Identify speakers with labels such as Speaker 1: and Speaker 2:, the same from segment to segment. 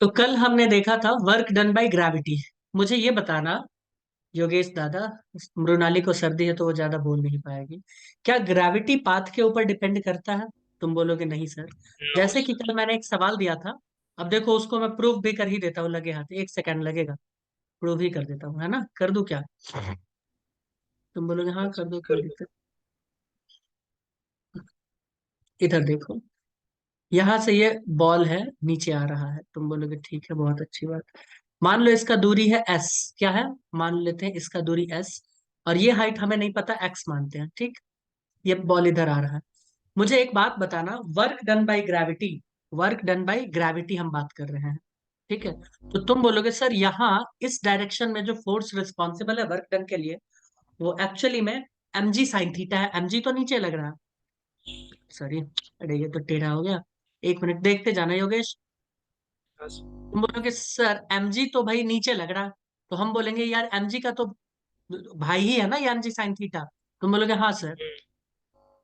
Speaker 1: तो कल हमने देखा था वर्क डन बाय ग्रेविटी। मुझे ये बताना योगेश दादा, मृणाली को सर्दी है तो वो ज्यादा बोल नहीं पाएगी। क्या ग्रेविटी पाथ के ऊपर डिपेंड करता है? तुम बोलोगे नहीं सर।
Speaker 2: नो
Speaker 1: जैसे कि
Speaker 2: सर।
Speaker 1: कल मैंने एक सवाल दिया था, अब देखो उसको मैं प्रूफ भी कर ही देता हूँ, लगे हाथ, 1 सेकंड लगेगा। प्रूफ ही कर देता हूँ, है ना? कर दूं क्या? तुम बोलोगे हाँ कर दो, कोई
Speaker 2: कर दो।
Speaker 1: दिक्कत। इधर देखो, यहाँ से ये बॉल है, नीचे आ रहा है। तुम बोलोगे ठीक है, बहुत अच्छी बात। मान लो इसका दूरी है एस। क्या है? मान लेते हैं इसका दूरी एस, और ये हाइट हमें नहीं पता, एक्स मानते हैं, ठीक। ये बॉल इधर आ रहा है। मुझे एक बात बताना, work done by gravity, work done by gravity हम बात कर रहे हैं, ठीक है। तो तुम बोलोगे सर यहाँ इस डायरेक्शन में जो फोर्स रिस्पॉन्सिबल है वर्क डन के लिए, वो एक्चुअली में mg साइन थीटा है। mg तो नीचे लग रहा है, सॉरी, अरे ये तो टेढ़ा हो गया। 1 मिनट देखते जाना योगेश।
Speaker 2: हाँ सर।
Speaker 1: तुम बोलोगे सर mg तो भाई नीचे लग रहा है, तो हम बोलेंगे यार mg का तो भाई ही है ना ये mg साइन थीटा। तुम बोलोगे हाँ सर,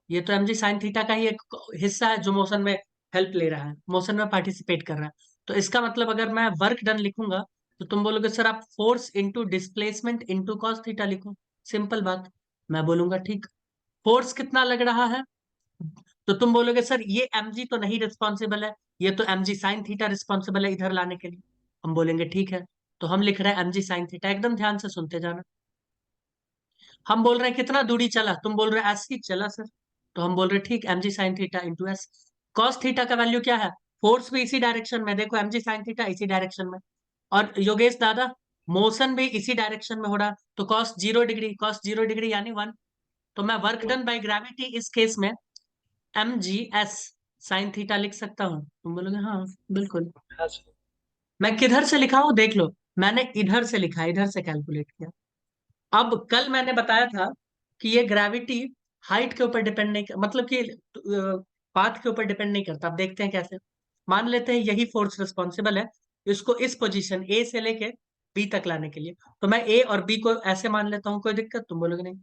Speaker 1: ये तो mg साइन थीटा का ही एक हिस्सा है जो मोशन में हेल्प ले रहा है, मोशन में पार्टिसिपेट कर रहा है। तो इसका मतलब अगर मैं वर्क डन लिखूंगा, तो तुम बोलोगे सर आप force into displacement into cos theta लिखो। सिंपल बात। मैं बोलूंगा ठीक। फोर्स कितना लग रहा है? तो तुम बोलोगे सर ये mg तो नहीं रिस्पॉन्सिबल है, ये तो mg साइन थीटा रिस्पॉन्सिबल है इधर लाने के लिए। हम बोलेंगे ठीक है, तो हम लिख रहे हैं mg साइन थीटा। एकदम ध्यान से सुनते जाना। हम बोल रहे हैं कितना दूरी चला, तुम बोल रहे एस ही चला सर, तो हम बोल रहे ठीक mg sine theta into S. Cos theta का वैल्यू क्या है? फोर्स भी इसी डायरेक्शन में, देखो mg साइन थीटा इसी डायरेक्शन में, और योगेश दादा मोशन भी इसी डायरेक्शन में हो रहा, तो कॉस 0 डिग्री, कॉस 0 डिग्री यानी 1। तो मैं वर्क डन बाय ग्रेविटी इस केस में mgs साइन थीटा लिख सकता हूँ। तुम बोलोगे हाँ बिल्कुल।
Speaker 2: हाँ सर।
Speaker 1: मैं किधर से लिखा हूँ देख लो, मैंने इधर से लिखा, इधर से कैलकुलेट किया। अब कल मैंने बताया था कि ये ग्रेविटी हाइट के ऊपर डिपेंड नहीं मतलब कि पाथ के ऊपर डिपेंड नहीं करता। अब देखते हैं कैसे। मान लेते हैं यही फोर्स रिस्पॉन्सिबल है इसको इस पोजीशन ए से लेके बी तक लाने के लिए, तो मैं ए और बी को ऐसे मान लेता हूँ, कोई दिक्कत? तुम बोलोगे नहीं।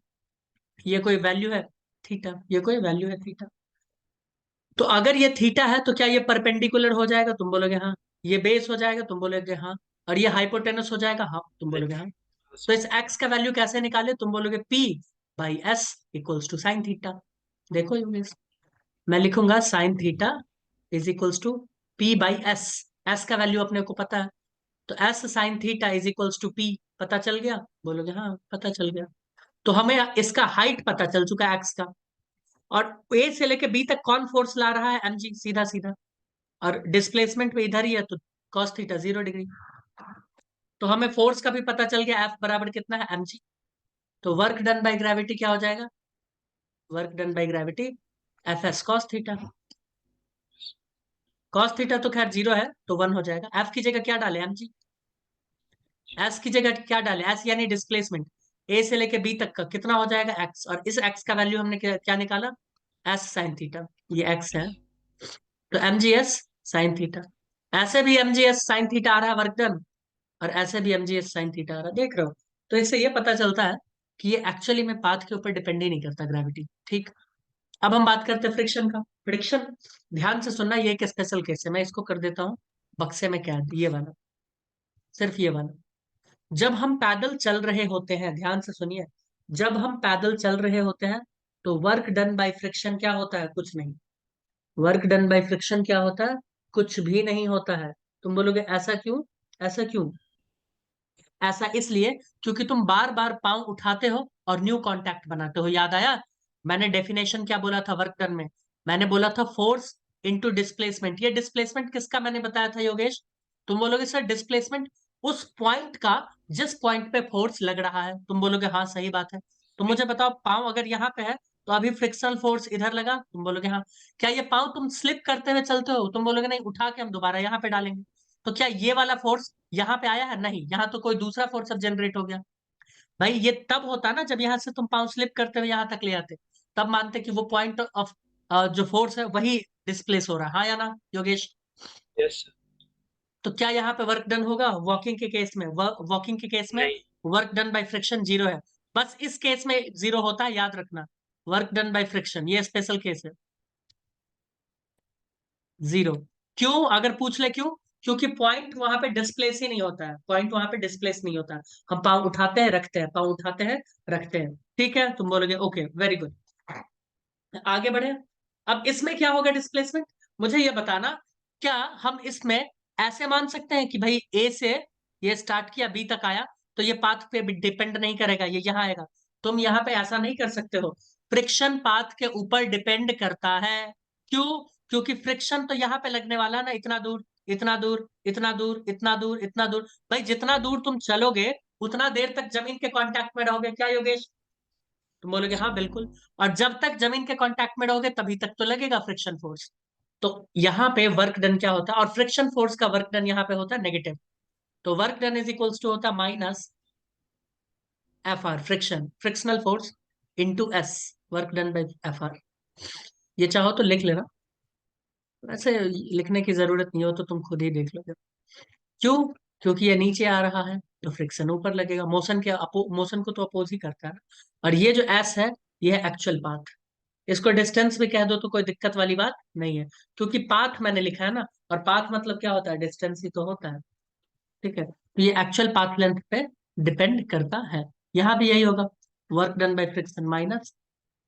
Speaker 1: ये कोई वैल्यू है थीटा, ये कोई वैल्यू है थीटा। तो अगर ये थीटा है तो क्या ये परपेंडिकुलर हो जाएगा? तुम बोलोगे हाँ। ये बेस हो जाएगा? तुम बोलोगे हाँ। और ये हाइपोटेनस हो जाएगा? हाँ, तुम बोलोगे
Speaker 2: देखिए।
Speaker 1: हाँ।
Speaker 2: हाँ
Speaker 1: तो
Speaker 2: सर।
Speaker 1: इस एक्स का वैल्यू कैसे निकाले? तुम बोलोगे P by S equals to sine theta. देखो यूनिस, मैं लिखूंगा sine theta is equals to P by S. S का वैल्यू अपने को पता है, तो S sine theta is equals to P. पता चल गया? बोलोगे हाँ पता चल गया। तो हमें इसका हाइट पता चल चुका है एक्स का, और ए से लेके बी तक कौन फोर्स ला रहा है? mg, सीधा सीधा। और डिस्प्लेसमेंट भी इधर ही है, तो cos थीटा 0 डिग्री। तो हमें फोर्स का भी पता चल गया, F बराबर कितना है? mg। तो वर्क डन बाय ग्रेविटी क्या हो जाएगा? Work done by gravity F S cos theta. Cos theta तो खैर 0 है, तो 1 हो जाएगा। एफ की जगह क्या डाले? mg। एस की जगह क्या डाले? एस यानी डिस्प्लेसमेंट, ए से लेके बी तक का कितना हो जाएगा? एक्स। और इस एक्स का वैल्यू हमने क्या निकाला? S sine theta. ये एक्स है, तो mgs साइन थीटा। ऐसे भी mgs साइन थीटा आ रहा है वर्क डन, और ऐसे भी mgs साइन थीटा आ रहा है, देख रहे हो? तो इससे ये पता चलता है कि ये एक्चुअली में पाथ के ऊपर डिपेंड ही नहीं करता ग्रेविटी, ठीक। अब हम बात करते हैं फ्रिक्शन का। फ्रिक्शन, ध्यान से सुनना, ये एक स्पेशल केस है, मैं इसको कर देता हूँ बक्से में कैद, ये वाला, सिर्फ ये वाला। जब हम पैदल चल रहे होते हैं, ध्यान से सुनिए, जब हम पैदल चल रहे होते हैं तो वर्क डन बाय फ्रिक्शन क्या होता है? कुछ नहीं। वर्क डन बाय फ्रिक्शन क्या होता है? कुछ भी नहीं होता है। तुम बोलोगे ऐसा क्यों? ऐसा क्यों? ऐसा इसलिए क्योंकि तुम बार बार पांव उठाते हो और न्यू कांटेक्ट बनाते हो। याद आया मैंने डेफिनेशन क्या बोला था वर्क डन में? मैंने बोला था फोर्स इनटू डिस्प्लेसमेंट। ये डिस्प्लेसमेंट किसका मैंने बताया था योगेश? तुम बोलोगे सर डिस्प्लेसमेंट उस पॉइंट का जिस पॉइंट पे फोर्स लग रहा है। तुम बोलोगे हाँ सही बात है। तो मुझे बताओ, पांव अगर यहाँ पे है तो अभी फ्रिक्शनल फोर्स इधर लगा? तुम बोलोगे हाँ। क्या ये पांव तुम स्लिप करते हुए चलते हो? तुम बोलोगे नहीं, उठा के हम दोबारा यहाँ पे डालेंगे। तो क्या ये वाला फोर्स यहाँ पे आया है? नहीं, यहाँ तो कोई दूसरा फोर्स अब जनरेट हो गया। भाई ये तब होता ना जब यहाँ से तुम पांव स्लिप करते हुए यहाँ तक ले आते, तब मानते कि वो पॉइंट ऑफ जो फोर्स है वही डिस्प्लेस हो रहा है, हाँ या ना योगेश?
Speaker 2: Yes sir.
Speaker 1: तो क्या यहाँ पे वर्क डन होगा वॉकिंग के केस में? वॉकिंग के केस में
Speaker 2: नहीं।
Speaker 1: वर्क डन बाय फ्रिक्शन 0 है। बस इस केस में 0 होता है, याद रखना। वर्क डन बाय फ्रिक्शन ये स्पेशल केस है, 0। क्यों? अगर पूछ ले क्यों, क्योंकि पॉइंट वहां पे डिस्प्लेस ही नहीं होता है, पॉइंट वहां पे डिस्प्लेस नहीं होता है। हम पाँव उठाते हैं रखते हैं, पाँव उठाते हैं रखते हैं। ठीक है, तुम बोलोगे ओके वेरी गुड। आगे बढ़े। अब इसमें क्या होगा डिस्प्लेसमेंट, मुझे ये बताना। क्या हम इसमें ऐसे मान सकते हैं कि भाई ए से ये स्टार्ट किया बी तक आया, तो ये पाथ पे डिपेंड नहीं करेगा, ये यहाँ आएगा? तुम यहाँ पे ऐसा नहीं कर सकते हो। फ्रिक्शन पाथ के ऊपर डिपेंड करता है। क्यों? क्योंकि फ्रिक्शन तो यहाँ पे लगने वाला है ना, इतना दूर इतना दूर इतना दूर इतना दूर इतना दूर। भाई जितना दूर तुम चलोगे उतना देर तक जमीन के कांटेक्ट में रहोगे, क्या योगेश? तुम बोलोगे हाँ बिल्कुल। और जब तक जमीन के कांटेक्ट में रहोगे तभी तक तो लगेगा फ्रिक्शन फोर्स। तो यहाँ पे वर्क डन क्या होता है, और फ्रिक्शन फोर्स का वर्क डन यहाँ पे होता है नेगेटिव। तो work done is equals to होता है minus F R, frictional force into S, work done by F R. ये चाहो तो लिख लेना, वैसे लिखने की जरूरत नहीं हो तो तुम खुद ही देख लोगे। क्यों? क्योंकि ये नीचे आ रहा है तो फ्रिक्शन ऊपर लगेगा, मोशन के मोशन को तो अपोज ही करता है। और ये जो एस है ये है एक्चुअल पाथ। इसको डिस्टेंस भी कह दो तो कोई दिक्कत वाली बात नहीं है, क्योंकि पाथ मैंने लिखा है ना, और पाथ मतलब क्या होता है, डिस्टेंस ही तो होता है। ठीक है, तो ये एक्चुअल पाथ लेंथ पे डिपेंड करता है। यहाँ भी यही होगा, work done by friction minus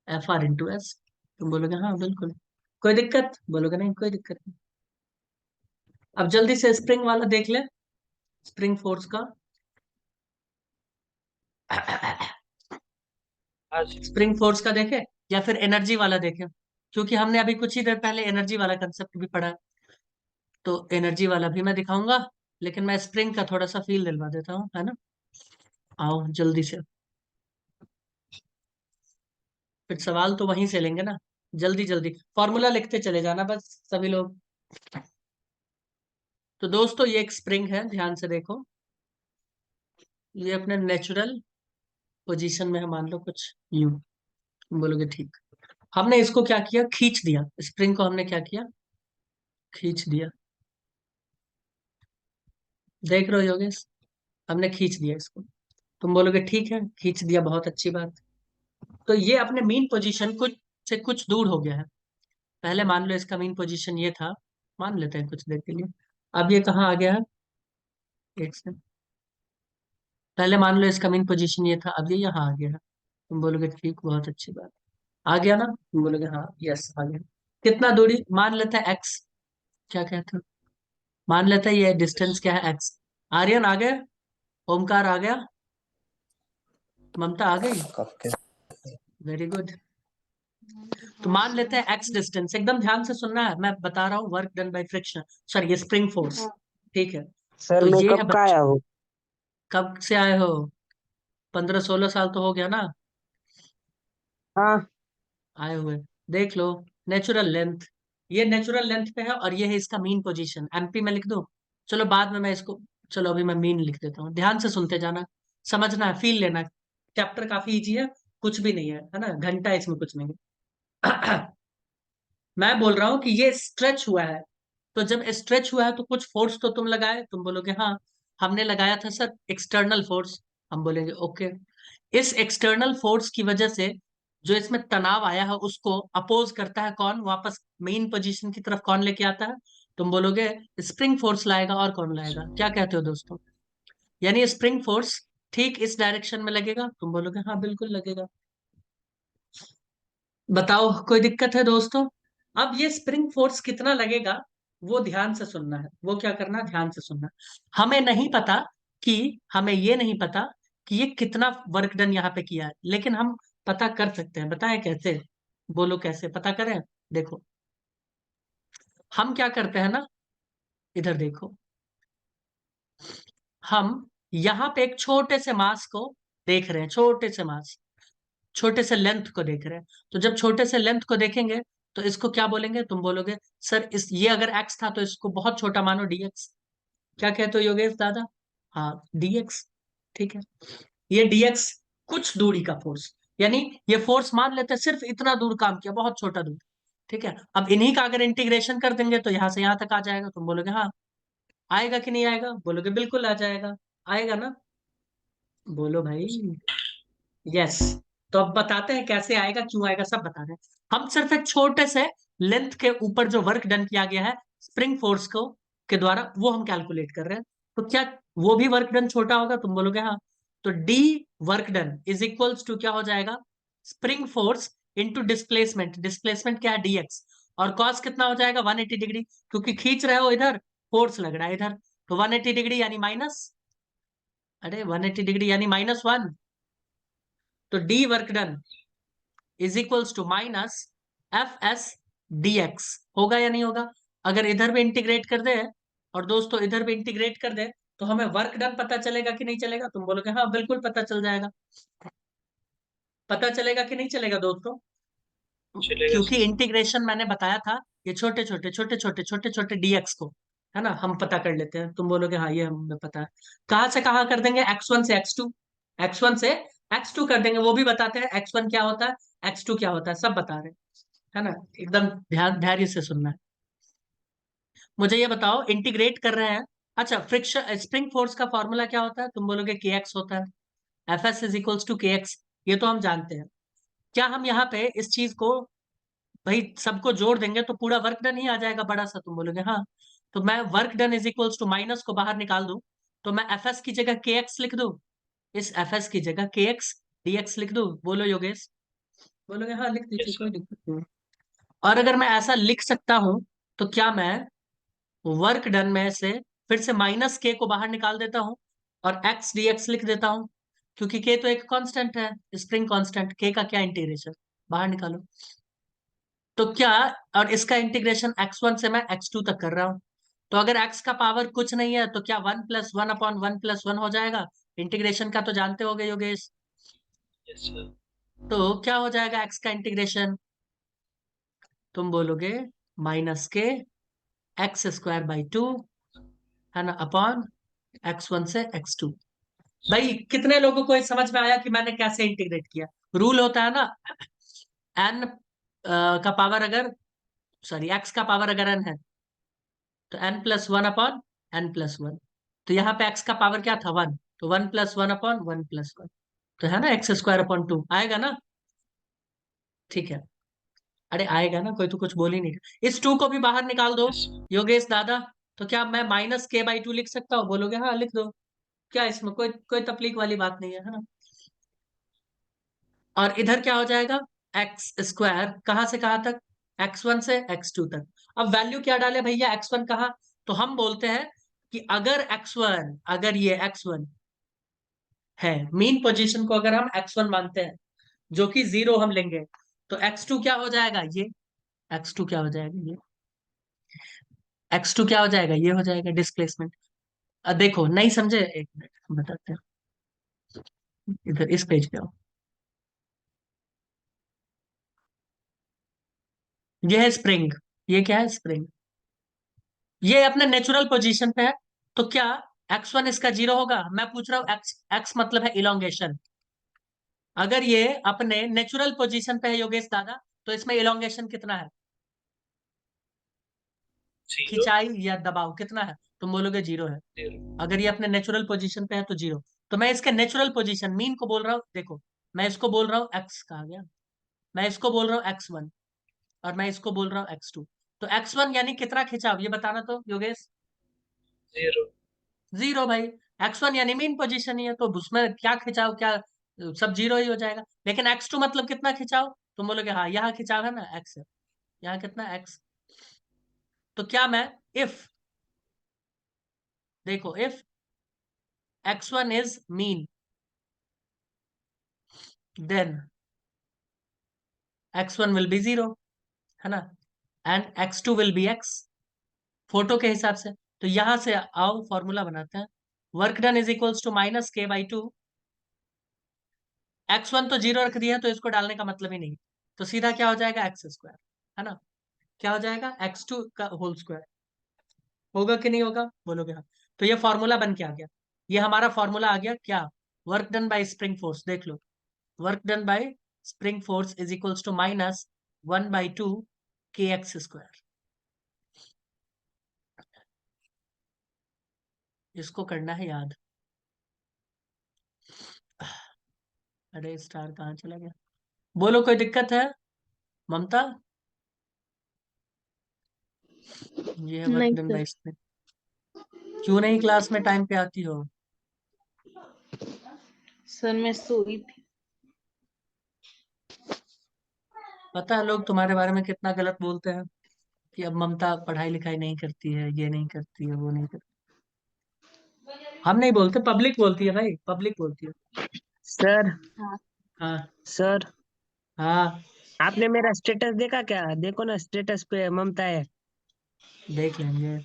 Speaker 1: F are into S. तुम बोलोगे हाँ बिल्कुल, कोई दिक्कत? बोलोगे नहीं कोई दिक्कत नहीं। अब जल्दी से स्प्रिंग वाला देख ले, स्प्रिंग फोर्स का।
Speaker 2: हाँ जी।
Speaker 1: स्प्रिंग फोर्स का देखे या फिर एनर्जी वाला देखे, क्योंकि हमने अभी कुछ ही देर पहले एनर्जी वाला कंसेप्ट भी पढ़ा है। तो एनर्जी वाला भी मैं दिखाऊंगा, लेकिन मैं स्प्रिंग का थोड़ा सा फील दिलवा देता हूँ, है ना। आओ जल्दी से, फिर सवाल तो वहीं से लेंगे ना। जल्दी जल्दी फॉर्मूला लिखते चले जाना बस सभी लोग। तो दोस्तों ये एक स्प्रिंग है, ध्यान से देखो। ये अपने नेचुरल पोजीशन में है, मान लो कुछ यूं। बोलोगे ठीक। हमने इसको क्या किया, खींच दिया, स्प्रिंग को हमने क्या किया, खींच दिया। देख रहे हो योगेश, हमने खींच दिया इसको। तुम बोलोगे ठीक है खींच दिया, बहुत अच्छी बात। तो ये अपने मीन पोजीशन कुछ से कुछ दूर हो गया है। पहले मान लो इसका मीन पोजीशन ये था, मान लेते हैं कुछ देर के लिए। अब ये कहाँ आ गया है, एक से पहले मान लो इसका मीन पोजीशन ये था, अब ये यहाँ आ गया है। तुम बोलोगे ठीक, बहुत अच्छी बात। आ गया ना? तुम बोलोगे हाँ यस आ गया। कितना दूरी मान लेते हैं एक्स, क्या कहते हो? मान लेते हैं ये
Speaker 2: यस।
Speaker 1: डिस्टेंस क्या है, एक्स। आर्यन आ गया, ओमकार आ गया, ममता आ गई,
Speaker 3: ओके।
Speaker 1: Very good. तो मान लेते हैं एक्स डिस्टेंस, एकदम ध्यान से सुनना है, मैं बता रहा हूँ work done by friction, sorry ये स्प्रिंग फोर्स। ठीक है,
Speaker 3: सर
Speaker 1: तो
Speaker 3: मैं
Speaker 1: ये है
Speaker 3: कब का आया हूँ?
Speaker 1: कब से आए हो? 15-16 साल तो हो गया ना
Speaker 3: हाँ।
Speaker 1: आए हुए। देख लो, नेचुरल लेंथ, ये नेचुरल लेंथ पे है, और ये है इसका मीन पोजीशन, एमपी में लिख दो। चलो बाद में मैं इसको, चलो अभी मैं मीन लिख देता हूँ, ध्यान से सुनते जाना, समझना है, फील लेना। चैप्टर काफी इजी है, कुछ भी नहीं है ना, घंटा इसमें कुछ नहीं है। मैं बोल रहा हूँ कि ये स्ट्रेच हुआ है, तो जब स्ट्रेच हुआ है तो कुछ फोर्स तो तुम लगाए। तुम बोलोगे हाँ हमने लगाया था सर एक्सटर्नल फोर्स। हम बोलेंगे ओके। इस एक्सटर्नल फोर्स की वजह से जो इसमें तनाव आया है उसको अपोज करता है कौन, वापस मेन पोजीशन की तरफ कौन लेके आता है? तुम बोलोगे स्प्रिंग फोर्स लाएगा, और कौन लाएगा? क्या कहते हो दोस्तों? यानी स्प्रिंग फोर्स ठीक इस डायरेक्शन में लगेगा। तुम बोलोगे हाँ बिल्कुल लगेगा। बताओ कोई दिक्कत है दोस्तों? अब ये स्प्रिंग फोर्स कितना लगेगा वो ध्यान से सुनना है, वो क्या करना है, ध्यान से सुनना है। हमें नहीं पता कि, हमें ये नहीं पता कि ये कितना वर्क डन यहाँ पे किया है, लेकिन हम पता कर सकते हैं। बताएं कैसे? बोलो कैसे पता करें। देखो हम क्या करते हैं ना, इधर देखो, हम यहाँ पे एक छोटे से मास को देख रहे हैं, छोटे से मास, छोटे से लेंथ को देख रहे हैं। तो जब छोटे से लेंथ को देखेंगे तो इसको क्या बोलेंगे? तुम बोलोगे सर इस, ये अगर एक्स था तो इसको बहुत छोटा मानो, डीएक्स। क्या कहते हो योगेश दादा? हाँ डीएक्स। ठीक है, ये डीएक्स कुछ दूरी का फोर्स, यानी ये फोर्स मान लेते हैं सिर्फ इतना दूर काम किया, बहुत छोटा दूर। ठीक है, अब इन्हीं का अगर इंटीग्रेशन कर देंगे तो यहां से यहां तक आ जाएगा। तुम बोलोगे हाँ आएगा कि नहीं आएगा? बोलोगे बिल्कुल आ जाएगा, आएगा ना? बोलो भाई यस। तो अब बताते हैं कैसे आएगा, क्यों आएगा, सब बता रहे हैं। हम सिर्फ एक छोटे से लेंथ के ऊपर जो वर्क डन किया गया है स्प्रिंग फोर्स को, के द्वारा वो हम कैलकुलेट कर रहे हैं। तो क्या वो भी वर्क डन छोटा होगा? तुम बोलोगे हाँ। तो D work done is equals to क्या हो जाएगा? Spring force into displacement. Displacement क्या है? dx। और कॉस कितना हो जाएगा? 180 डिग्री, क्योंकि खींच रहे हो इधर, फोर्स लग रहा है इधर। तो 180 डिग्री यानी माइनस, अरे 180 डिग्री यानी -1। तो D work done is equals to minus F S D X. होगा या नहीं होगा? अगर इधर भी इंटीग्रेट कर दे, और दोस्तों इधर भी इंटीग्रेट कर दे, तो हमें वर्क डन पता चलेगा कि नहीं चलेगा? तुम बोलोगे हाँ बिल्कुल पता चल जाएगा। पता चलेगा कि नहीं चलेगा दोस्तों?
Speaker 2: चलेगा
Speaker 1: क्योंकि
Speaker 2: सर।
Speaker 1: इंटीग्रेशन मैंने बताया था, ये छोटे छोटे छोटे छोटे छोटे छोटे डीएक्स को, है ना, हम पता कर लेते हैं। तुम बोलोगे हाँ ये हमें पता है। कहाँ से कहाँ कर देंगे? x1 से x2, x1 से x2 कर देंगे। वो भी बताते हैं x1 क्या होता है, x2 क्या होता है, सब बता रहे हैं, है ना। एकदम ध्यान धैर्य से सुनना है। मुझे ये बताओ, इंटीग्रेट कर रहे हैं। अच्छा, फ्रिक्शन स्प्रिंग फोर्स का फॉर्मूला क्या होता है? तुम बोलोगे kx होता है, F S is equals to K X. ये तो हम जानते हैं। क्या हम यहाँ पे इस चीज को भाई सबको जोड़ देंगे तो पूरा वर्क डन ही आ जाएगा बड़ा सा? तुम बोलोगे हाँ। तो मैं work done is equals to minus को बाहर निकाल दूं, तो मैं एफ एस की जगह के एक्स लिख दूं, इस एफ एस की जगह के एक्स डी एक्स लिख दूं। बोलो योगेश। बोलोगे हाँ लिख दीजिए,
Speaker 2: यस
Speaker 1: कोई
Speaker 2: सर।
Speaker 1: दिक्कत नहीं है। और अगर मैं ऐसा लिख सकता हूं, तो क्या मैं वर्क डन में से फिर से माइनस के को बाहर निकाल देता हूं और एक्स डी एक्स लिख देता हूं? क्योंकि के तो एक कांस्टेंट है, स्प्रिंग कांस्टेंट, के का क्या इंटीग्रेशन, बाहर निकालो। तो क्या, और इसका इंटीग्रेशन x1 से मैं x2 तक कर रहा हूं। तो अगर x का पावर कुछ नहीं है, तो क्या 1+1/1+1 हो जाएगा? इंटीग्रेशन का तो जानते होगे योगेश।
Speaker 2: Yes sir.
Speaker 1: तो क्या हो जाएगा x का इंटीग्रेशन? तुम बोलोगे -के x² बाई 2, है ना, अपॉन x1 से x2। भाई कितने लोगों को ये समझ में आया कि मैंने कैसे इंटीग्रेट किया? रूल होता है ना, n का पावर अगर, सॉरी x का पावर अगर n है, तो n+1/n+1। तो यहाँ पे x का पावर क्या था? 1। तो 1+1/1+1, तो है ना x² अपॉन 2 आएगा ना? ठीक है। अरे आएगा ना, कोई तो कुछ बोल ही नहीं रहा। इस 2 को भी बाहर निकाल दो
Speaker 2: यस
Speaker 1: योगेश दादा। तो क्या मैं -k/2 लिख सकता हूँ? बोलोगे हाँ लिख दो। क्या इसमें कोई कोई तकलीफ वाली बात नहीं है ना। और इधर क्या हो जाएगा? x² कहाँ से कहाँ तक? x1 से x2 तक। अब वैल्यू क्या डाले भैया? x1 कहाँ? तो हम बोलते हैं कि अगर x1, अगर ये x1 है, मीन पोजीशन को अगर हम x1 मानते हैं, जो कि 0 हम लेंगे, तो x2 क्या हो जाएगा? ये x2 क्या हो जाएगा? ये x2 क्या हो जाएगा? ये हो जाएगा डिस्प्लेसमेंट। देखो नहीं समझे, एक मिनट हम बताते हैं। इधर इस पेज पे आओ। ये है स्प्रिंग। ये क्या है? स्प्रिंग। ये अपने नेचुरल पोजीशन पे है। तो क्या x1 इसका 0 होगा? मैं पूछ रहा हूँ, x मतलब है इलोंगेशन। अगर ये अपने नेचुरल पोजीशन पे है योगेश दादा, तो इसमें इलोंगेशन कितना है?
Speaker 2: जीरो।
Speaker 1: खिंचाई या दबाव कितना है? तुम बोलोगे 0 है।
Speaker 2: जीरो।
Speaker 1: अगर ये अपने नेचुरल पोजीशन पे है तो 0। तो मैं इसके नेचुरल पोजीशन मीन को बोल रहा हूँ। देखो, मैं इसको बोल रहा हूँ x, कहा गया, मैं इसको बोल रहा हूँ x1, और मैं इसको बोल रहा हूँ x2। तो x1 यानी कितना खिंचाव, ये बताना तो योगेश।
Speaker 2: जीरो।
Speaker 1: 0 भाई। x1 यानी मीन पोजीशन ही है, तो उसमें क्या खिंचाव, क्या सब 0 ही हो जाएगा। लेकिन x2 मतलब कितना खिंचाव? तुम बोलोगे हाँ यहाँ खिंचाव है ना, x है। यहाँ कितना x? तो क्या मैं इफ, देखो if x1 is mean, then x1 will be 0, है ना, and x2 will be x, photo के हिसाब से। तो यहां से आओ फॉर्मूला बनाते हैं। Work done is equals to -k/2। x1 तो 0 रख दिया, तो इसको डालने का मतलब ही नहीं। तो सीधा क्या हो जाएगा? x², है ना। क्या हो जाएगा? x2 का होल स्क्वायर। होगा कि नहीं होगा? बोलोगे हाँ। तो ये फॉर्मूला बन के आ गया। ये हमारा फॉर्मूला आ गया क्या? Work done by spring force, देख लो। Work done by spring force is equals to -1/2 kx²। इसको करना है याद। अरे स्टार कहाँ चला गया? बोलो, कोई दिक्कत है ममता? ये है वर्क
Speaker 3: नहीं
Speaker 1: डन
Speaker 3: सर।
Speaker 1: Bye spring. क्यों नहीं क्लास में टाइम पे आती हो?
Speaker 4: सर मैं सोई थी।
Speaker 1: पता है लोग तुम्हारे बारे में कितना गलत बोलते हैं कि अब ममता पढ़ाई लिखाई नहीं करती है, ये नहीं करती है, वो नहीं करती। हम नहीं बोलते, पब्लिक बोलती है भाई, पब्लिक बोलती है।
Speaker 3: सर
Speaker 1: हाँ
Speaker 3: सर
Speaker 1: हाँ,
Speaker 3: आपने मेरा स्टेटस देखा क्या? देखो ना, स्टेटस पे ममता है।
Speaker 1: देख लेंगे।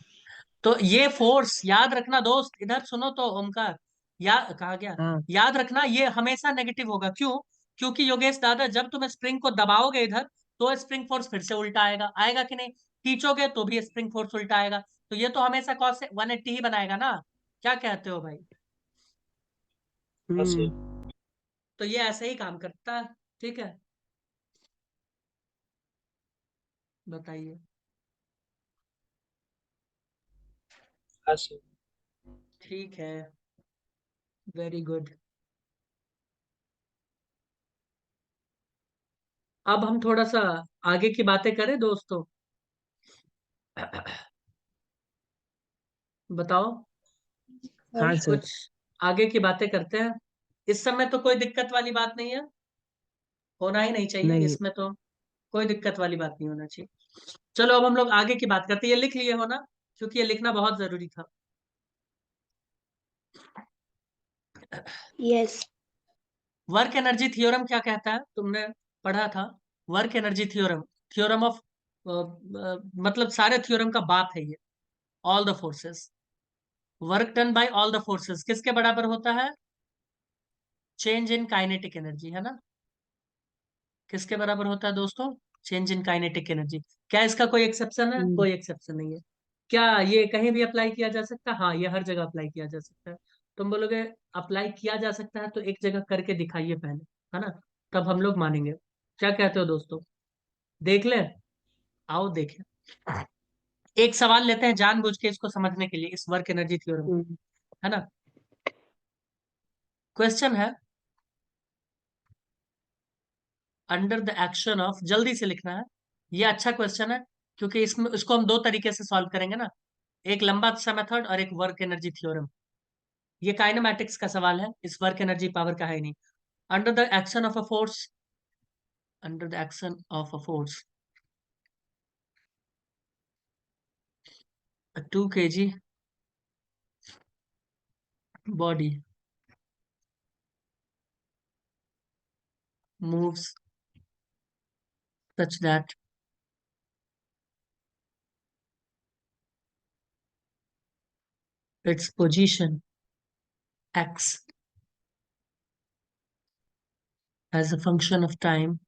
Speaker 1: तो ये फोर्स याद रखना दोस्त, इधर सुनो तो ओमकार, याद कहा गया,
Speaker 3: हाँ।
Speaker 1: याद रखना ये हमेशा नेगेटिव होगा। क्यों? क्योंकि योगेश दादा जब तुम स्प्रिंग को दबाओगे इधर, तो स्प्रिंग फोर्स फिर से उल्टा आएगा, आएगा कि नहीं? खींचोगे तो भी स्प्रिंग फोर्स उल्टा आएगा। तो ये तो हमेशा कॉस 180 ही बनाएगा ना। क्या कहते हो भाई?
Speaker 2: हाँ सर।
Speaker 1: तो ये ऐसे ही काम करता है। ठीक है, बताइए।
Speaker 2: हाँ सर।
Speaker 1: ठीक है, वेरी गुड। अब हम थोड़ा सा आगे की बातें करें दोस्तों। बताओ,
Speaker 3: हाँ सर।
Speaker 1: कुछ आगे की बातें करते हैं। इस समय तो कोई दिक्कत वाली बात नहीं है, होना ही नहीं चाहिए
Speaker 3: नहीं।
Speaker 1: इसमें तो, कोई दिक्कत वाली बात नहीं होना चाहिए। चलो अब हम लोग आगे की बात करते हैं। ये लिख लिए हो ना, क्योंकि ये लिखना बहुत जरूरी था।
Speaker 4: यस।
Speaker 1: वर्क एनर्जी थ्योरम क्या कहता है, तुमने पढ़ा था? Work energy theorem, theorem of, मतलब सारे थ्योरम का बाप है ये। All the forces, work done by all the forces किसके बराबर होता है? चेंज इन काइनेटिक एनर्जी, है ना? किसके बराबर होता है दोस्तों? Change in kinetic energy. क्या इसका कोई एक्सेप्शन है?
Speaker 3: हम्म।
Speaker 1: कोई एक्सेप्शन नहीं है। क्या ये कहीं भी अप्लाई किया जा सकता है? हाँ, ये हर जगह अप्लाई किया जा सकता है। तुम बोलोगे अप्लाई किया जा सकता है तो एक जगह करके दिखाइए पहले, है ना? तब हम लोग मानेंगे। क्या कहते हो दोस्तों? देख ले, आओ देखें। एक सवाल लेते हैं जानबूझ के इसको समझने के लिए, इस वर्क एनर्जी थ्योरम,
Speaker 3: हम्म।
Speaker 1: है ना? क्वेश्चन है, अंडर द एक्शन ऑफ, जल्दी से लिखना है। ये अच्छा क्वेश्चन है, क्योंकि इसमें इसको हम दो तरीके से सॉल्व करेंगे ना, एक लंबा सा मेथड और एक वर्क एनर्जी थ्योरम। ये काइनेमैटिक्स का सवाल है, इस वर्क एनर्जी पावर का है नहीं। Under the action of a force, under the action of a force, 2 kg body moves such that its position x as a function of time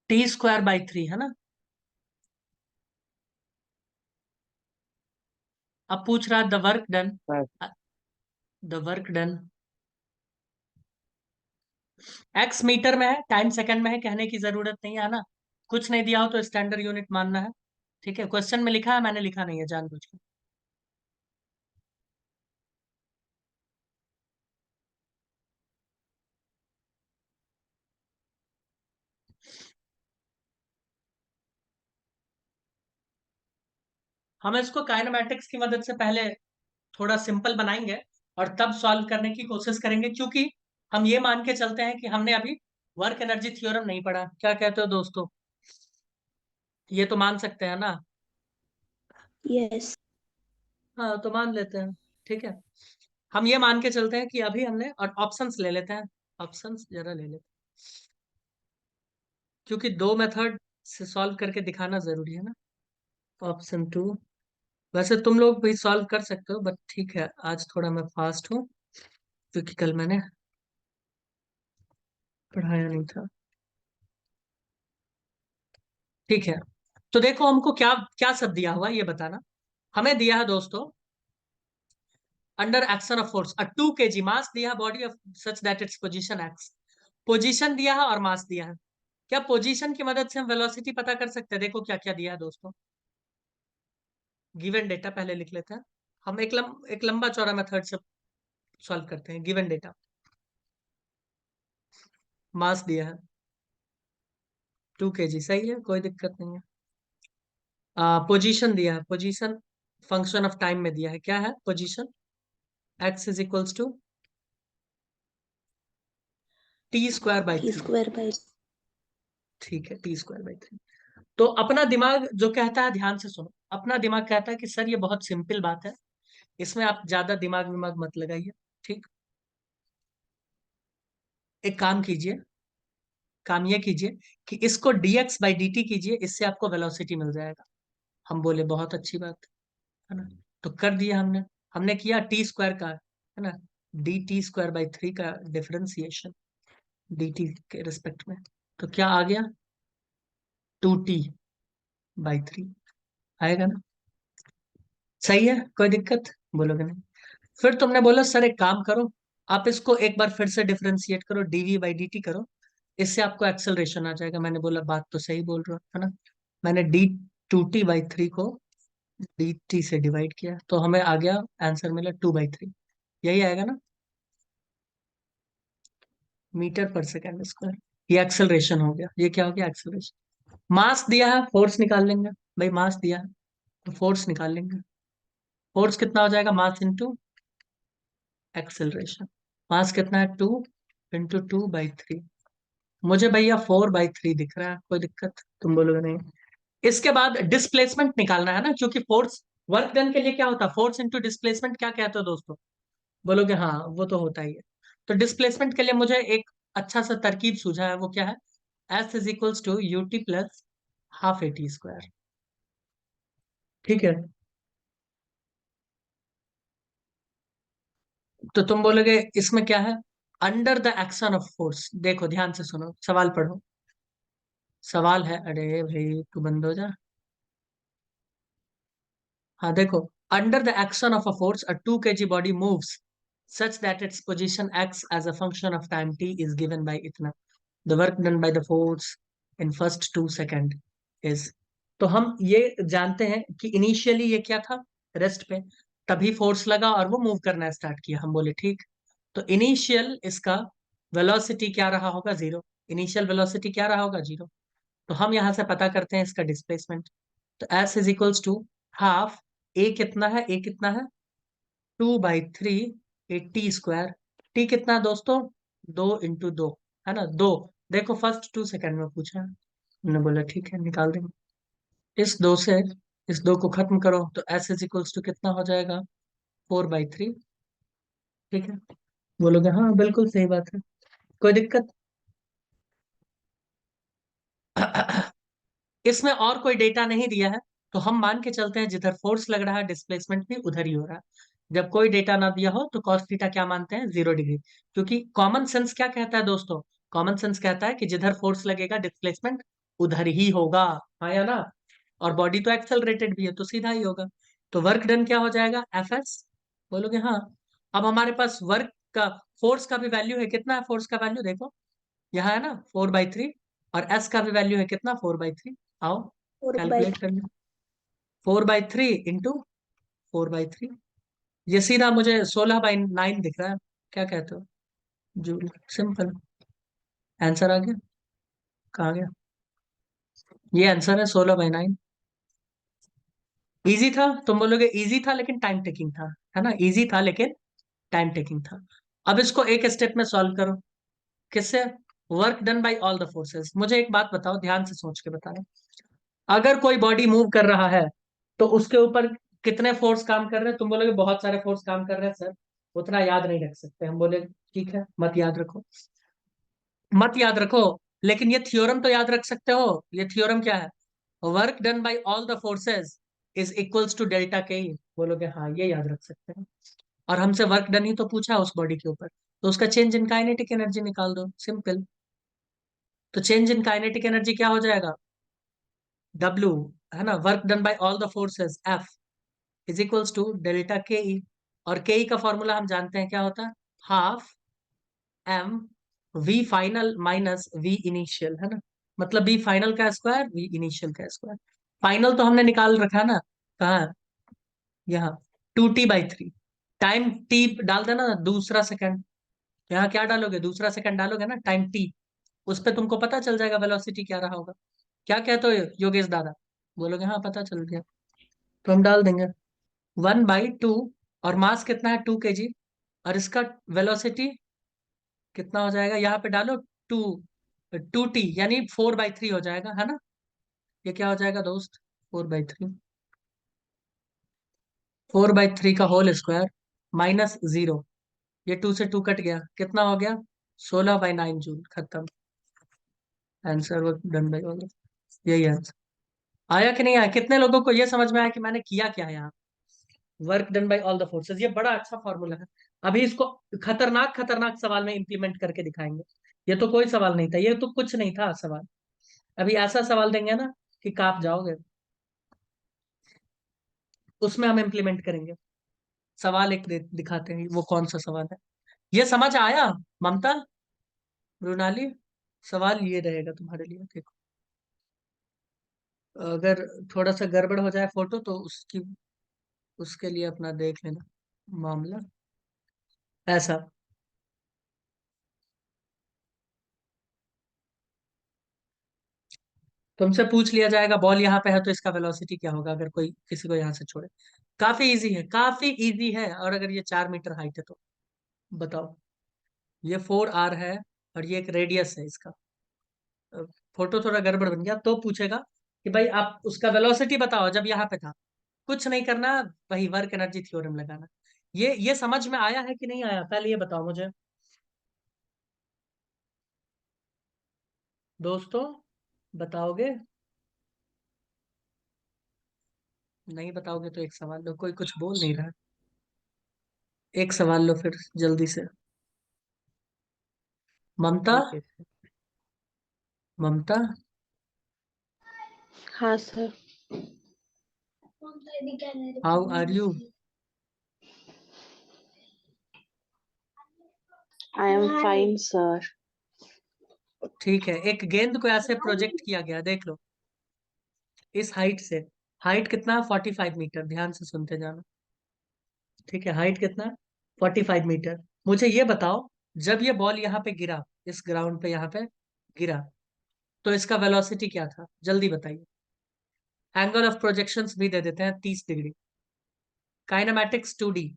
Speaker 1: t²/3, है ना? अब पूछ रहा है द वर्क डन,
Speaker 3: हाँ।
Speaker 1: The work done X metre में है, time second में है, कहने की जरूरत नहीं है ना? कुछ नहीं दिया हो तो स्टैंडर्ड यूनिट मानना है। ठीक है, क्वेश्चन में लिखा है, मैंने लिखा नहीं है जानबूझ के। हम इसको काइनेमैटिक्स की मदद से पहले थोड़ा सिंपल बनाएंगे और तब सॉल्व करने की कोशिश करेंगे, क्योंकि हम ये मान के चलते हैं कि हमने अभी वर्क एनर्जी थ्योरम नहीं पढ़ा। क्या कहते हो दोस्तों? ये तो मान सकते हैं ना?
Speaker 4: यस।
Speaker 1: हाँ, तो मान लेते हैं। ठीक है, हम ये मान के चलते हैं कि अभी हमने, और ऑप्शंस ले लेते हैं, ऑप्शंस जरा ले लेते हैं, क्योंकि दो मेथड से सॉल्व करके दिखाना जरूरी है ना। ऑप्शन 2, वैसे तुम लोग भी सॉल्व कर सकते हो, बट ठीक है आज थोड़ा मैं फास्ट हूँ, क्योंकि कल मैंने पढ़ाया नहीं था। ठीक है, तो देखो हमको क्या क्या सब दिया हुआ है ये बताना। हमें दिया है दोस्तों, under action of force a 2 kg मास दिया है body of such that its position x, position दिया है और मास दिया है। क्या पोजीशन की मदद से हम वेलोसिटी पता कर सकते हैं? देखो क्या क्या दिया है दोस्तों। गिवन डेटा पहले लिख लेते हैं। हम एक लंबा चौड़ा मेथड से सॉल्व करते हैं। गिवन डेटा, मास दिया है 2 kg, सही है, कोई दिक्कत नहीं है। पोजीशन दिया है, पोजीशन फंक्शन ऑफ टाइम में दिया है, क्या है position? x is equals to t²/3।
Speaker 4: t²/3।
Speaker 1: ठीक है, t²/3। तो अपना दिमाग जो कहता है, ध्यान से सुनो, अपना दिमाग कहता है कि सर ये बहुत सिंपल बात है, इसमें आप ज्यादा दिमाग विमाग मत लगाइए। ठीक, एक काम कीजिए, काम ये कीजिए कि इसको dx/dt कीजिए, इससे आपको वेलोसिटी मिल जाएगा। हम बोले बहुत अच्छी बात है ना, तो कर दिया हमने। हमने किया t² का, है ना, dt²/3 का डिफरेंशिएशन dt के रिस्पेक्ट में, तो क्या आ गया? 2t/3 आएगा ना? सही है, कोई दिक्कत बोलोगे नहीं? फिर तुमने बोला सर एक काम करो, आप इसको एक बार फिर से डिफरेंशिएट करो, dv/dt करो, इससे आपको एक्सेलरेशन आ जाएगा। मैंने बोला बात तो सही बोल रहे हो, है ना। मैंने d2t/3 को dt से डिवाइड किया, तो हमें आ गया आंसर मिला 2/3, यही आएगा ना, मीटर/सेकंड²। ये एक्सेलरेशन हो गया, ये क्या हो गया? एक्सेलरेशन। मास दिया है, फोर्स निकाल लेंगे भाई, मास दिया है तो फोर्स निकाल लेंगे। फोर्स कितना हो जाएगा? Mass into acceleration. मास कितना है? 2 × 2/3। मुझे भैया 4/3 दिख रहा है, कोई दिक्कत? तुम बोलोगे नहीं। इसके बाद डिस्प्लेसमेंट निकालना है ना, क्योंकि फोर्स वर्क डन के लिए क्या होता है? फोर्स इंटू डिस्प्लेसमेंट, क्या कहते हो दोस्तों? बोलोगे हाँ, वो तो होता ही है। तो डिस्प्लेसमेंट के लिए मुझे एक अच्छा सा तरकीब सूझा है, वो क्या है? S is equals to ut plus half at²। ठीक है, तो तुम बोलोगे इसमें क्या है? Under the action of force. देखो ध्यान से सुनो, सवाल पढ़ो। सवाल है, अरे भाई तू बंद हो जा। हाँ देखो, under the action of a force a 2 kg body moves such that its position x as a function of time t is given by इतना। The work done by the force in first 2 second is। तो हम ये जानते हैं कि initially ये क्या था? रेस्ट पे, तभी फोर्स लगा और वो मूव करना स्टार्ट किया। हम बोले ठीक, तो इनिशियल इसका वेलोसिटी क्या रहा होगा? 0। इनिशियल वेलोसिटी क्या रहा होगा? 0। तो हम यहां से पता करते हैं इसका डिस्प्लेसमेंट। तो s is equals to half, a कितना है? a कितना है? 2/3 टी²। टी कितना है दोस्तों? 2 × 2, है ना, 2। देखो फर्स्ट 2 सेकंड में पूछा है, हमने बोला ठीक है निकाल देंगे। इस 2 से इस 2 को खत्म करो, तो s इज इक्वल्स टू कितना हो जाएगा? 4/3। ठीक है, बोलोगे हाँ बिल्कुल सही बात है, कोई दिक्कत? इसमें और कोई डेटा नहीं दिया है, तो हम मान के चलते हैं जिधर फोर्स लग रहा है डिस्प्लेसमेंट भी उधर ही हो रहा है। जब कोई डेटा ना दिया हो तो cos थीटा क्या मानते हैं? 0 डिग्री। क्योंकि कॉमन सेंस क्या कहता है दोस्तों? कॉमन सेंस कहता है कि जिधर फोर्स लगेगा डिस्प्लेसमेंट उधर ही होगा, हाँ या ना। और बॉडी तो एक्सेलरेटेड भी है, तो सीधा ही होगा। तो वर्क डन क्या हो जाएगा? Fs। बोलोगे हाँ। अब हमारे पास वर्क का, फोर्स का भी वैल्यू है, कितना है फोर्स का वैल्यू? देखो यहाँ है ना 4/3, और एस का भी वैल्यू है कितना? 4/3। आओ
Speaker 4: 4/3।
Speaker 1: कैलकुलेट कर लो, 4/3 इंटू 4/3, ये सीधा मुझे 16/9 दिख रहा है। क्या कहते हो? जूल। सिंपल आंसर आ गया। कहाँ गया? ये आंसर है 16/9। इजी था? तुम बोलोगे इजी था लेकिन टाइम टेकिंग था, है ना, इजी था लेकिन टाइम टेकिंग था। अब इसको एक स्टेप में सॉल्व करो। किससे? Work done by all the forces. मुझे एक बात बताओ, ध्यान से सोच के बताना। अगर कोई बॉडी मूव कर रहा है तो उसके ऊपर कितने फोर्स काम कर रहे हैं? तुम बोलोगे बहुत सारे फोर्स काम कर रहे हैं सर, उतना याद नहीं रख सकते। हम बोले ठीक है, मत याद रखो, मत याद रखो, लेकिन ये थ्योरम तो याद रख सकते हो। ये थ्योरम क्या है? Work done by all the forces is equals to delta K. बोलोगे हाँ, ये याद रख सकते हैं। और हमसे वर्क डन ही तो पूछा उस बॉडी के ऊपर, तो उसका चेंज इन काइनेटिक एनर्जी निकाल दो, सिंपल। तो चेंज इन काइनेटिक एनर्जी क्या हो जाएगा? W, है ना, work done by all the forces F is equals to delta K E. और के ई का फॉर्मूला हम जानते हैं क्या होता है? Half m v final minus v initial, है ना। मतलब बी फाइनल का स्क्वायर वी इनिशियल का स्क्वायर। फाइनल तो हमने निकाल रखा ना, कहाँ, यहाँ 2t/3 टाइम टी डाल देना ना, दूसरा सेकंड। यहाँ क्या डालोगे, दूसरा सेकंड डालोगे ना, टाइम टी, उस पे तुमको पता चल जाएगा वेलोसिटी क्या रहा होगा। क्या कहते हो योगेश दादा, बोलोगे हाँ पता चल गया, तो हम डाल देंगे 1/2, और मास कितना है 2 kg, और इसका वेलोसिटी कितना हो जाएगा, यहाँ पे डालो 2, 2t यानी 4/3 हो जाएगा, है ना। ये क्या हो जाएगा दोस्त, 4/3, 4/3 का होल स्क्वायर माइनस 0, ये 2 से 2 कट गया, कितना हो गया 16/9 जूल, खत्म। Answer work done by all, यही आंसर। आया कि नहीं आया, कितने लोगों को ये समझ में आया कि मैंने किया क्या है यहाँ। Work done by all the forces, ये बड़ा अच्छा फॉर्मूला है। अभी इसको खतरनाक खतरनाक सवाल में इंप्लीमेंट करके दिखाएंगे। ये तो कोई सवाल नहीं था, ये तो कुछ नहीं था सवाल। अभी ऐसा सवाल देंगे ना कि कांप जाओगे, उसमें हम इंप्लीमेंट करेंगे। सवाल एक दिखाते हैं, वो कौन सा सवाल है, ये समझ आया ममता, मृणाली। सवाल ये रहेगा तुम्हारे लिए, देखो। अगर थोड़ा सा गड़बड़ हो जाए फोटो तो उसकी, उसके लिए अपना देख लेना मामला ऐसा। तुमसे पूछ लिया जाएगा बॉल यहाँ पे है तो इसका वेलोसिटी क्या होगा अगर कोई किसी को यहाँ से छोड़े। काफी इजी है, काफी इजी है, और अगर ये 4 मीटर हाइट है तो बताओ। ये 4r है, और ये एक रेडियस है इसका। फोटो थोड़ा गड़बड़ बन गया तो पूछेगा कि भाई आप उसका वेलोसिटी बताओ जब यहाँ पे था। कुछ नहीं करना, वही वर्क एनर्जी थ्योरम लगाना। ये समझ में आया है कि नहीं आया, पहले ये बताओ मुझे दोस्तों, बताओगे। नहीं बताओगे तो एक सवाल लो, कोई कुछ बोल नहीं रहा। एक सवाल लो फिर जल्दी से। ममता,
Speaker 2: ठीक है सर।
Speaker 1: ममता,
Speaker 4: हाँ sir.
Speaker 1: How are you.
Speaker 4: I am fine sir.
Speaker 1: ठीक है, एक गेंद को ऐसे प्रोजेक्ट किया गया, देख लो इस हाइट से। हाइट कितना है 45 मीटर, ध्यान से सुनते जाना। ठीक है, हाइट कितना है 45 मीटर। मुझे ये बताओ, जब ये बॉल यहाँ पे गिरा, इस ग्राउंड पे यहाँ पे गिरा, तो इसका वेलोसिटी क्या था, जल्दी बताइए। एंगल ऑफ प्रोजेक्शंस भी दे देते हैं 30 degree. Kinematics 2D,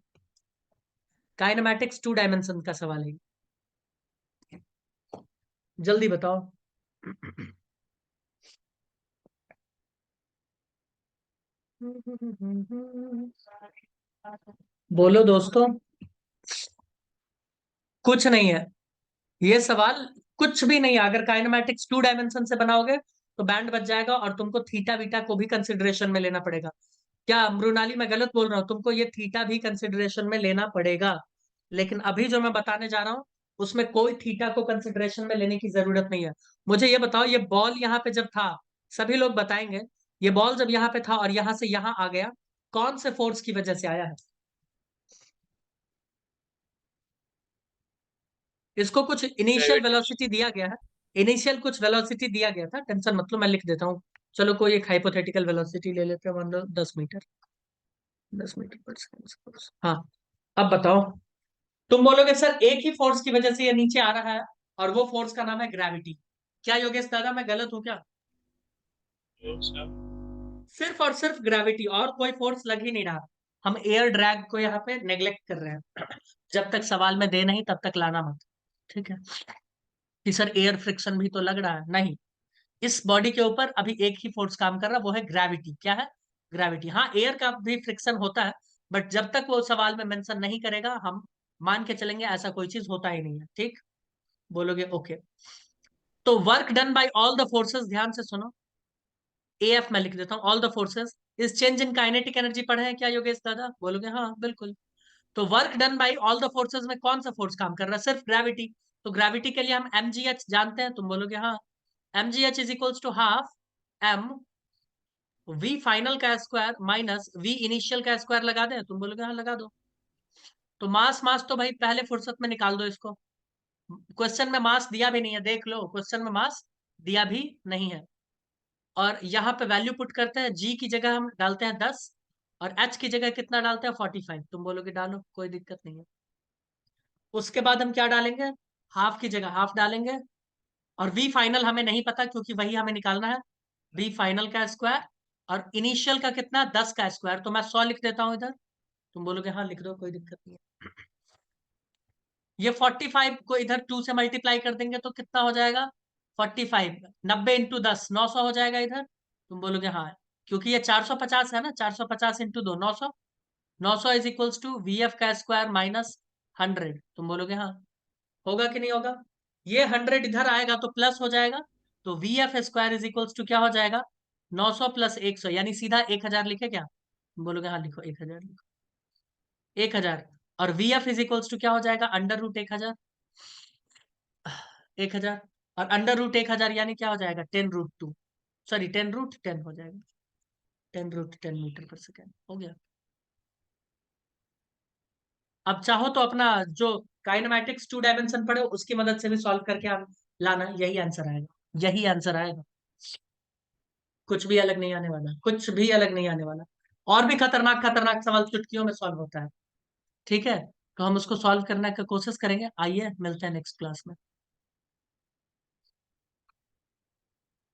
Speaker 1: kinematics 2 dimension का सवाल है, जल्दी बताओ। बोलो दोस्तों, कुछ नहीं है ये सवाल, कुछ भी नहीं है। अगर काइनेमैटिक्स 2 डायमेंशन से बनाओगे तो बैंड बच जाएगा, और तुमको थीटा बीटा को भी कंसिडरेशन में लेना पड़ेगा। क्या मृणाली मैं गलत बोल रहा हूँ, तुमको ये थीटा भी कंसिडरेशन में लेना पड़ेगा। लेकिन अभी जो मैं बताने जा रहा हूँ उसमें कोई थीटा को कंसिडरेशन में लेने की जरूरत नहीं है। मुझे ये बताओ, ये बॉल यहाँ पे जब था, सभी लोग बताएंगे, ये बॉल जब यहाँ पे था और यहाँ से यहाँ आ गया, कौन से फोर्स की वजह से आया है। इसको कुछ इनिशियल
Speaker 2: ग्रेविटेशन।
Speaker 1: वेलोसिटी दिया गया है, इनिशियल कुछ वेलोसिटी दिया गया था, टेंशन मत लो मैं लिख देता हूँ। चलो कोई एक हाइपोथेटिकल वेलोसिटी ले लेते हैं, मान लो 10 मीटर, 10 मीटर पर सेकंड। हाँ, अब बताओ। तुम बोलोगे सर एक ही फोर्स की वजह से ये नीचे आ रहा है, और वो फोर्स का नाम है ग्रेविटी। क्या योगेश दादा मैं गलत हूं क्या।
Speaker 2: सर।
Speaker 1: सिर्फ और सिर्फ ग्रेविटी, और कोई फोर्स लग ही नहीं रहा। हम एयर ड्रैग को यहाँ पे नेग्लेक्ट कर रहे हैं। जब तक सवाल में दे नहीं तब तक लाना मत, ठीक है। कि सर एयर फ्रिक्शन भी तो लग रहा है, नहीं। इस बॉडी के ऊपर अभी एक ही फोर्स काम कर रहा है, वो है ग्रेविटी। क्या है, ग्रेविटी। हाँ एयर का भी फ्रिक्शन होता है, बट जब तक वो सवाल में मेंशन नहीं करेगा हम मान के चलेंगे ऐसा कोई चीज होता ही नहीं है, ठीक। बोलोगे ओके। तो work done by all the forces, ध्यान से सुनो। एफ मैं लिख देता हूँ, all the forces is change in kinetic energy पढ़े हैं क्या योगेश दादा, बोलोगे हाँ बिल्कुल। तो work done by all the forces में कौन सा फोर्स काम कर रहा है, सिर्फ ग्रेविटी। तो ग्रेविटी के लिए हम mgh जानते हैं, तुम बोलोगे हाँ। mgh is equals to half m v final का स्क्वायर माइनस v इनिशियल का स्क्वायर लगा दें, तुम बोलोगे हाँ लगा दो। तो मास मास तो भाई पहले फुर्सत में निकाल दो इसको। क्वेश्चन में मास दिया भी नहीं है, देख लो क्वेश्चन में मास दिया भी नहीं है। और यहाँ पे वैल्यू पुट करते हैं, जी की जगह हम डालते हैं 10 और एच की जगह कितना डालते हैं 45। तुम बोलोगे डालो, कोई दिक्कत नहीं है। उसके बाद हम क्या डालेंगे, हाफ की जगह हाफ डालेंगे और वी फाइनल हमें नहीं पता क्योंकि वही हमें निकालना है, वी फाइनल का स्क्वायर और इनिशियल का कितना 10 का स्क्वायर। तो मैं 100 लिख देता हूं इधर, तुम बोलोगे हाँ लिख दो, कोई दिक्कत नहीं है। ये 45 को इधर 2 से मल्टीप्लाई कर देंगे तो कितना हो जाएगा 45, 90 इंटू 10 900 हो जाएगा इधर। तुम बोलोगे हाँ, क्योंकि ये 450 है ना, 450 into 2 900, 900 is equals to V F का स्क्वायर माइनस 100। तुम बोलोगे हाँ, होगा कि नहीं होगा। ये 100 इधर आएगा तो प्लस हो जाएगा, तो V F square is equals to क्या हो जाएगा 900 प्लस 100, यानी सीधा 1000 लिखे क्या। तुम बोलोगे हाँ लिखो 1000 लिखो, 1000। और V F is equals to क्या हो जाएगा अंडर रूट 1000, 1000 और अंडर रूट 1000 यानी क्या हो जाएगा 10√2, सॉरी 10√10 हो जाएगा, 10√10 मीटर पर सेकेंड हो गया। अब चाहो तो अपना जो काइनेमैटिक्स 2 डायमेंशन पढ़े उसकी मदद से भी सॉल्व करके आप लाना, यही आंसर आएगा, यही आंसर आएगा, कुछ भी अलग नहीं आने वाला, कुछ भी अलग नहीं आने वाला। और भी खतरनाक खतरनाक सवाल चुटकियों में सॉल्व होता है, ठीक है। तो हम उसको सॉल्व करने की कोशिश करेंगे। आइए मिलते हैं नेक्स्ट क्लास में।